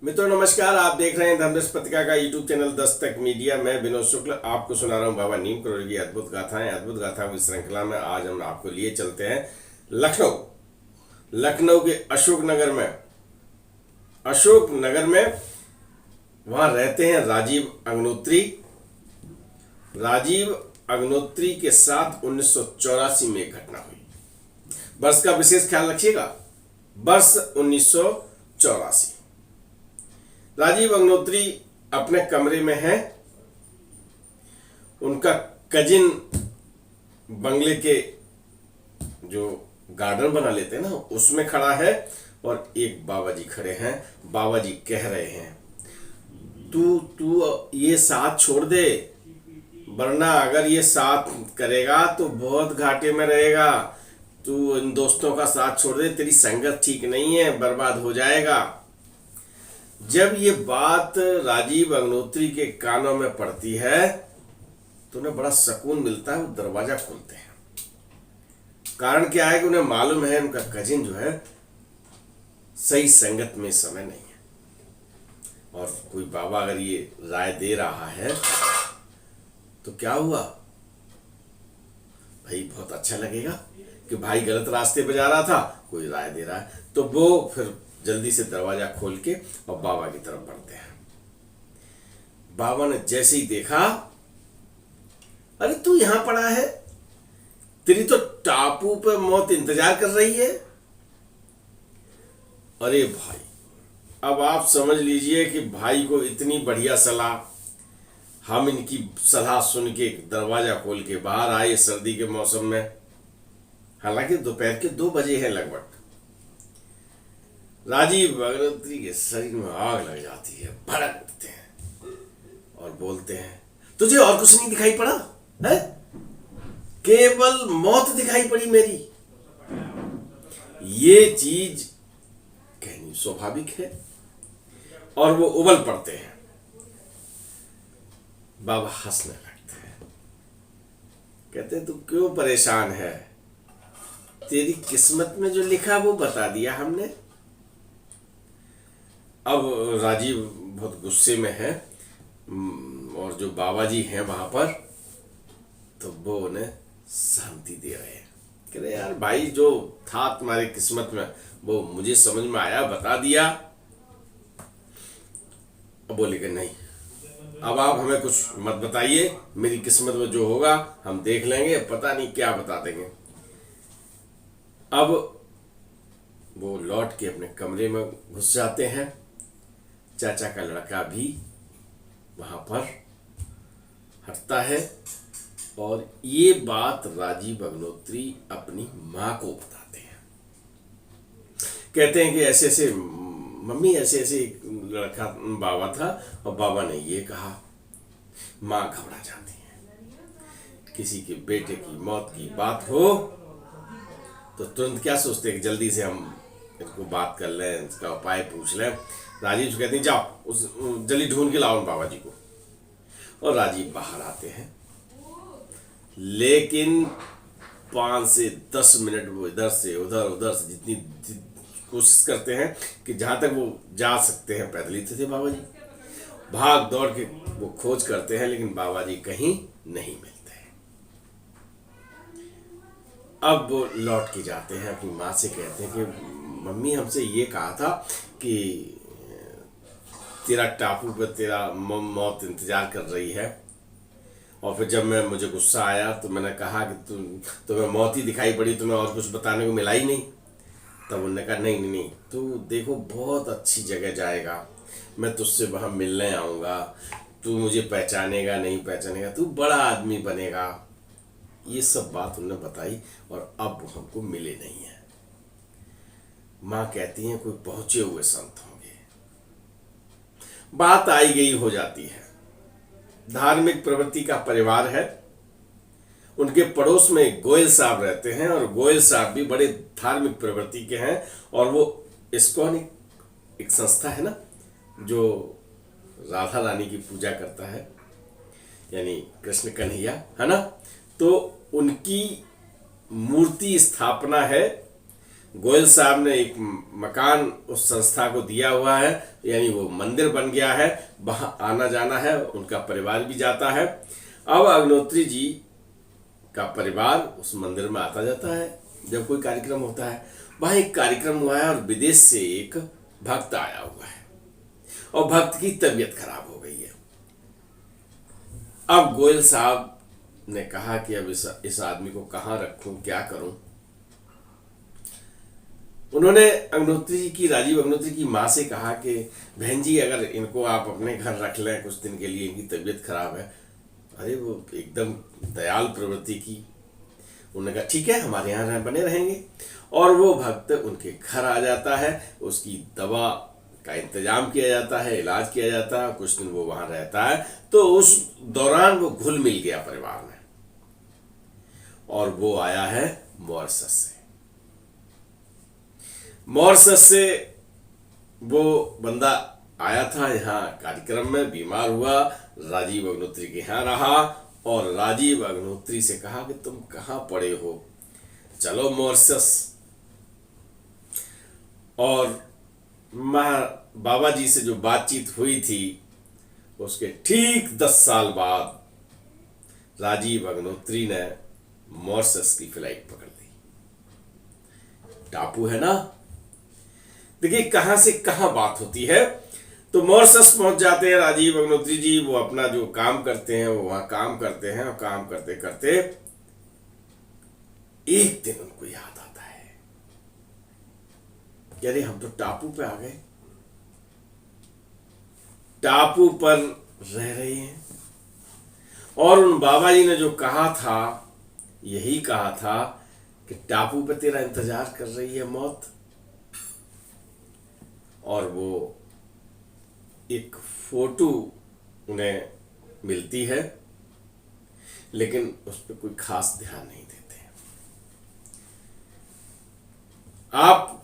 मित्रों नमस्कार। आप देख रहे हैं धर्मदर्श पत्रिका का यूट्यूब चैनल दस्तक मीडिया। मैं विनोद शुक्ल आपको सुना रहा हूं बाबा नीम करोड़ी की अद्भुत गाथाएं। अद्भुत गाथाओं की श्रृंखला में आज हम आपको लिए चलते हैं लखनऊ। लखनऊ के अशोक नगर में वहां रहते हैं राजीव अग्निहोत्री। राजीव अग्निहोत्री के साथ 1984 में एक घटना हुई। वर्ष का विशेष ख्याल रखिएगा, वर्ष 1984। राजीव अग्निहोत्री अपने कमरे में हैं। उनका कजिन बंगले के जो गार्डन बना लेते हैं ना, उसमें खड़ा है और एक बाबा जी खड़े हैं। बाबा जी कह रहे हैं, तू ये साथ छोड़ दे, वरना अगर ये साथ करेगा तो बहुत घाटे में रहेगा। तू इन दोस्तों का साथ छोड़ दे, तेरी संगत ठीक नहीं है, बर्बाद हो जाएगा। जब ये बात राजीव अग्निहोत्री के कानों में पड़ती है तो उन्हें बड़ा सुकून मिलता है। वो दरवाजा खोलते हैं। कारण क्या है कि उन्हें मालूम है उनका कजिन जो है सही संगत में इस समय नहीं है। और कोई बाबा अगर ये राय दे रहा है तो क्या हुआ भाई, बहुत अच्छा लगेगा कि भाई गलत रास्ते पे जा रहा था, कोई राय दे रहा है। तो वो फिर जल्दी से दरवाजा खोल के और बाबा की तरफ बढ़ते हैं। बाबा ने जैसे ही देखा, अरे तू यहां पड़ा है, तेरी तो टापू पे मौत इंतजार कर रही है। अरे भाई, अब आप समझ लीजिए कि भाई को इतनी बढ़िया सलाह, हम इनकी सलाह सुन के दरवाजा खोल के बाहर आए सर्दी के मौसम में। हालांकि दोपहर के 2 बजे हैं लगभग। राजीव अग्निहोत्री के शरीर में आग लग जाती है। भड़क उठते हैं और बोलते हैं, तुझे और कुछ नहीं दिखाई पड़ा है? केवल मौत दिखाई पड़ी मेरी। ये चीज कहनी स्वाभाविक है। और वो उबल पड़ते हैं। बाबा हंसने लगते हैं, कहते तू क्यों परेशान है? तेरी किस्मत में जो लिखा वो बता दिया हमने। अब राजीव बहुत गुस्से में है और जो बाबा जी हैं वहां पर, तो वो उन्हें शांति दे रहे हैं। कह रहे यार भाई, जो था तुम्हारी किस्मत में वो मुझे समझ में आया, बता दिया। अब बोले कि नहीं, अब आप हमें कुछ मत बताइए, मेरी किस्मत में जो होगा हम देख लेंगे, पता नहीं क्या बता देंगे। अब वो लौट के अपने कमरे में घुस जाते हैं। चाचा का लड़का भी वहां पर हटता है और ये बात राजीव अग्निहोत्री अपनी मां को बताते हैं। कहते हैं कि ऐसे ऐसे मम्मी, ऐसे ऐसे लड़का बाबा था और बाबा ने ये कहा। मां घबरा जाती है। किसी के बेटे की मौत की बात हो तो तुरंत क्या सोचते हैं कि जल्दी से हम इनको बात कर लें, इसका उपाय पूछ लें। राजीव से कहते हैं जाओ उस जल्दी ढूंढ के लाओ बाबा जी को। और राजीव बाहर आते हैं, लेकिन 5 से 10 मिनट वो इधर से उधर से जितनी कोशिश करते हैं कि जहां तक वो जा सकते हैं पैदल ही थे बाबा जी। भाग दौड़ के वो खोज करते हैं, लेकिन बाबा जी कहीं नहीं मिलते। अब वो लौट के जाते हैं, अपनी माँ से कहते हैं कि मम्मी हमसे ये कहा था कि तेरा टापू पर तेरा मौत इंतजार कर रही है। और फिर जब मुझे गुस्सा आया तो मैंने कहा कि तुम्हें मौत ही दिखाई पड़ी, तुम्हें और कुछ बताने को मिला ही नहीं। तब उन्होंने कहा नहीं, तू देखो बहुत अच्छी जगह जाएगा, मैं तुझसे वहाँ मिलने आऊँगा, तू मुझे पहचानेगा नहीं पहचानेगा, तू बड़ा आदमी बनेगा। ये सब बात उन्होंने बताई और अब वो हमको मिले नहीं है। माँ कहती हैं कोई पहुंचे हुए संत होंगे। बात आई गई हो जाती है। धार्मिक प्रवृत्ति का परिवार है। उनके पड़ोस में गोयल साहब रहते हैं और गोयल साहब भी बड़े धार्मिक प्रवृत्ति के हैं। और वो इस्कॉन एक संस्था है ना, जो राधा रानी की पूजा करता है, यानी कृष्ण कन्हैया है ना। तो उनकी मूर्ति स्थापना है गोयल साहब ने एक मकान उस संस्था को दिया हुआ है, यानी वो मंदिर बन गया है, वहां आना जाना है, उनका परिवार भी जाता है। अब अग्नोत्री जी का परिवार उस मंदिर में आता जाता है जब कोई कार्यक्रम होता है। वहां एक कार्यक्रम हुआ है और विदेश से एक भक्त आया हुआ है और भक्त की तबीयत खराब हो गई है। अब गोयल साहब ने कहा कि अब इस आदमी को कहाँ रखूं, क्या करूं। उन्होंने अग्नोत्री जी की, राजीव अग्नोत्री की माँ से कहा कि बहन जी अगर इनको आप अपने घर रख लें कुछ दिन के लिए, इनकी तबीयत खराब है। अरे वो एकदम दयाल प्रवृत्ति की। उन्होंने कहा ठीक है, हमारे यहाँ बने रहेंगे। और वो भक्त उनके घर आ जाता है, उसकी दवा का इंतजाम किया जाता है, इलाज किया जाता है, कुछ दिन वो वहां रहता है। तो उस दौरान वो घुल मिल गया परिवार में और वो आया है मॉरिशस से। मॉरिशस से वो बंदा आया था यहाँ कार्यक्रम में, बीमार हुआ, राजीव अग्नोत्री के यहाँ रहा और राजीव अग्नोत्री से कहा कि तुम कहाँ पड़े हो, चलो मॉरिशस। और बाबा जी से जो बातचीत हुई थी उसके ठीक 10 साल बाद राजीव अग्नोत्री ने मॉरिशस की फ्लाइट पकड़ ली। टापू है ना, देखिए कहां से कहां बात होती है। तो मॉरिशस पहुंच जाते हैं राजीव अग्नोत्री जी। वो अपना जो काम करते हैं वो वहां काम करते हैं और काम करते करते एक दिन उनको याद आता है कि अरे हम तो टापू पे आ गए, टापू पर रह रहे हैं। और उन बाबा जी ने जो कहा था, यही कहा था कि टापू पे तेरा इंतजार कर रही है मौत। और वो एक फोटो उन्हें मिलती है, लेकिन उस पर कोई खास ध्यान नहीं देते। आप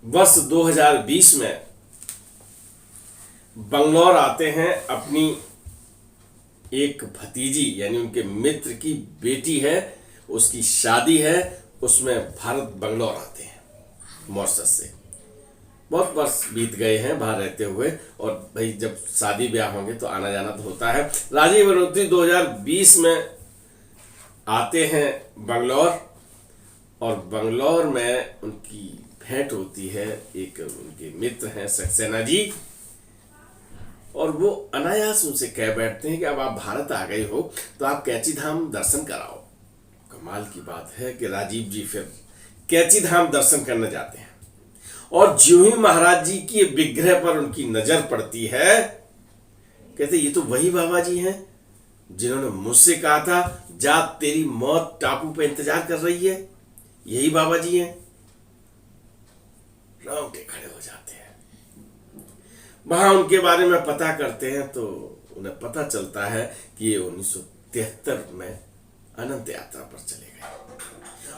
वर्ष 2020 में बंगलौर आते हैं, अपनी एक भतीजी यानी उनके मित्र की बेटी है, उसकी शादी है, उसमें भारत बंगलौर आते हैं मॉरिशस से। बहुत वर्ष बीत गए हैं बाहर रहते हुए, और भाई जब शादी ब्याह होंगे तो आना जाना तो होता है। राजीव अग्नोत्री 2020 में आते हैं बंगलौर, और बंगलौर में उनकी भेंट होती है एक उनके मित्र हैं सक्सेना जी, और वो अनायास उनसे कह बैठते हैं कि अब आप भारत आ गए हो तो आप कैची धाम दर्शन कराओ। कमाल की बात है कि राजीव जी फिर कैची धाम दर्शन करने जाते हैं, और ज्यों ही महाराज जी की विग्रह पर उनकी नजर पड़ती है, कहते ये तो वही बाबा जी हैं जिन्होंने मुझसे कहा था जा तेरी मौत टापू पे इंतजार कर रही है, यही बाबा जी हैं। रोंगटे खड़े हो जाते हैं। वहां उनके बारे में पता करते हैं तो उन्हें पता चलता है कि ये 1973 में अनंत यात्रा पर चले गए।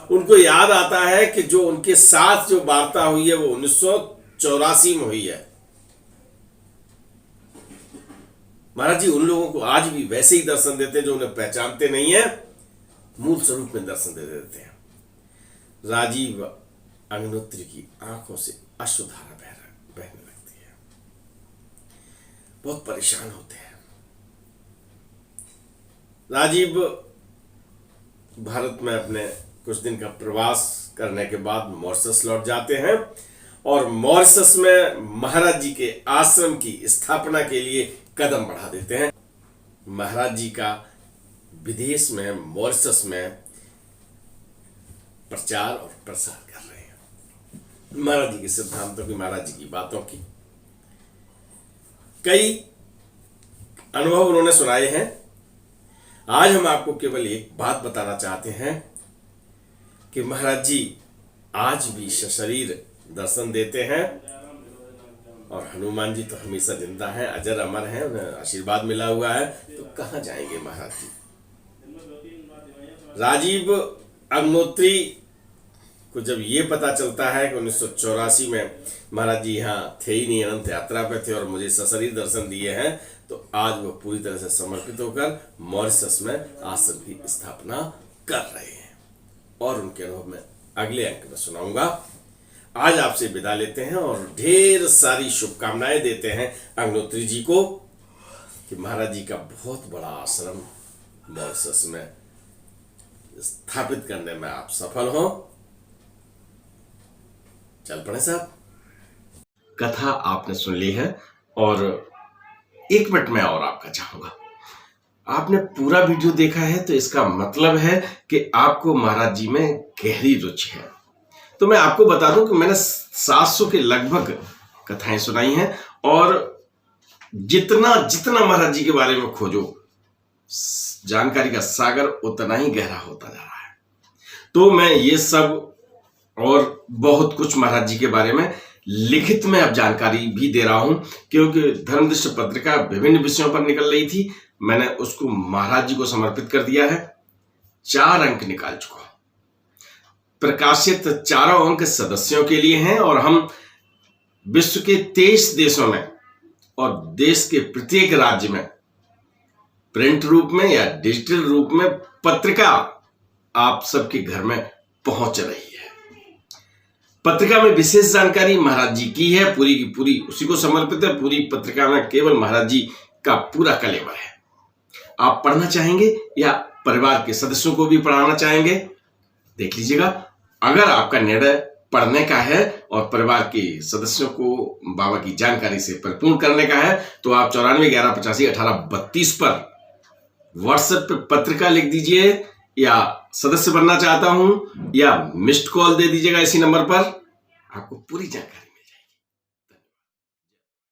उनको याद आता है कि जो उनके साथ जो वार्ता हुई है वो 1984 में हुई है। महाराज जी उन लोगों को आज भी वैसे ही दर्शन देते हैं जो उन्हें पहचानते नहीं है, मूल स्वरूप में दर्शन दे देते हैं। राजीव अग्नोत्री की आंखों से अश्रुधारा बहने लगती है, बहुत परेशान होते हैं। राजीव भारत में अपने कुछ दिन का प्रवास करने के बाद मॉरिशस लौट जाते हैं, और मॉरिशस में महाराज जी के आश्रम की स्थापना के लिए कदम बढ़ा देते हैं। महाराज जी का विदेश में मॉरिशस में प्रचार और प्रसार कर रहे हैं, महाराज जी के सिद्धांतों की, महाराज जी की बातों की। कई अनुभव उन्होंने सुनाए हैं। आज हम आपको केवल एक बात बताना चाहते हैं कि महाराज जी आज भी सशरीर दर्शन देते हैं, और हनुमान जी तो हमेशा जिंदा हैं, अजर अमर हैं, उन्हें आशीर्वाद मिला हुआ है, तो कहां जाएंगे महाराज जी। राजीव अग्नोत्री को जब ये पता चलता है कि 1984 में महाराज जी यहाँ थे ही नहीं, अनंत यात्रा पे थे और मुझे सशरीर दर्शन दिए हैं, तो आज वो पूरी तरह से समर्पित होकर मॉरिशस में आश्रम की स्थापना कर रहे हैं। और उनके अनुभव में अगले अंक में सुनाऊंगा। आज आपसे विदा लेते हैं और ढेर सारी शुभकामनाएं देते हैं अग्निहोत्री जी को कि महाराज जी का बहुत बड़ा आश्रम मॉरिशस में स्थापित करने में आप सफल हो। चल पड़े साहब। कथा आपने सुन ली है और 1 मिनट में और आपका चाहूंगा। आपने पूरा वीडियो देखा है तो इसका मतलब है कि आपको महाराज जी में गहरी रुचि है। तो मैं आपको बता दूं कि मैंने 700 के लगभग कथाएं सुनाई हैं और जितना जितना महाराज जी के बारे में खोजो जानकारी का सागर उतना ही गहरा होता जा रहा है। तो मैं ये सब और बहुत कुछ महाराज जी के बारे में लिखित में अब जानकारी भी दे रहा हूं, क्योंकि धर्मदृष्टि पत्रिका विभिन्न विषयों पर निकल रही थी। मैंने उसको महाराज जी को समर्पित कर दिया है। 4 अंक निकाल चुका हूं। प्रकाशित 4 अंक सदस्यों के लिए हैं और हम विश्व के 23 देशों में और देश के प्रत्येक राज्य में प्रिंट रूप में या डिजिटल रूप में पत्रिका आप सबके घर में पहुंच रही है। पत्रिका में विशेष जानकारी महाराज जी की है, पूरी की पूरी उसी को समर्पित है। पूरी पत्रिका में केवल महाराज जी का पूरा कलेवर है। आप पढ़ना चाहेंगे या परिवार के सदस्यों को भी पढ़ाना चाहेंगे, देख लीजिएगा। अगर आपका निर्णय पढ़ने का है और परिवार के सदस्यों को बाबा की जानकारी से परिपूर्ण करने का है तो आप 94 11 85 18 32 पर व्हाट्सएप पे पत्रिका लिख दीजिए या सदस्य बनना चाहता हूं या मिस्ड कॉल दे दीजिएगा इसी नंबर पर। आपको पूरी जानकारी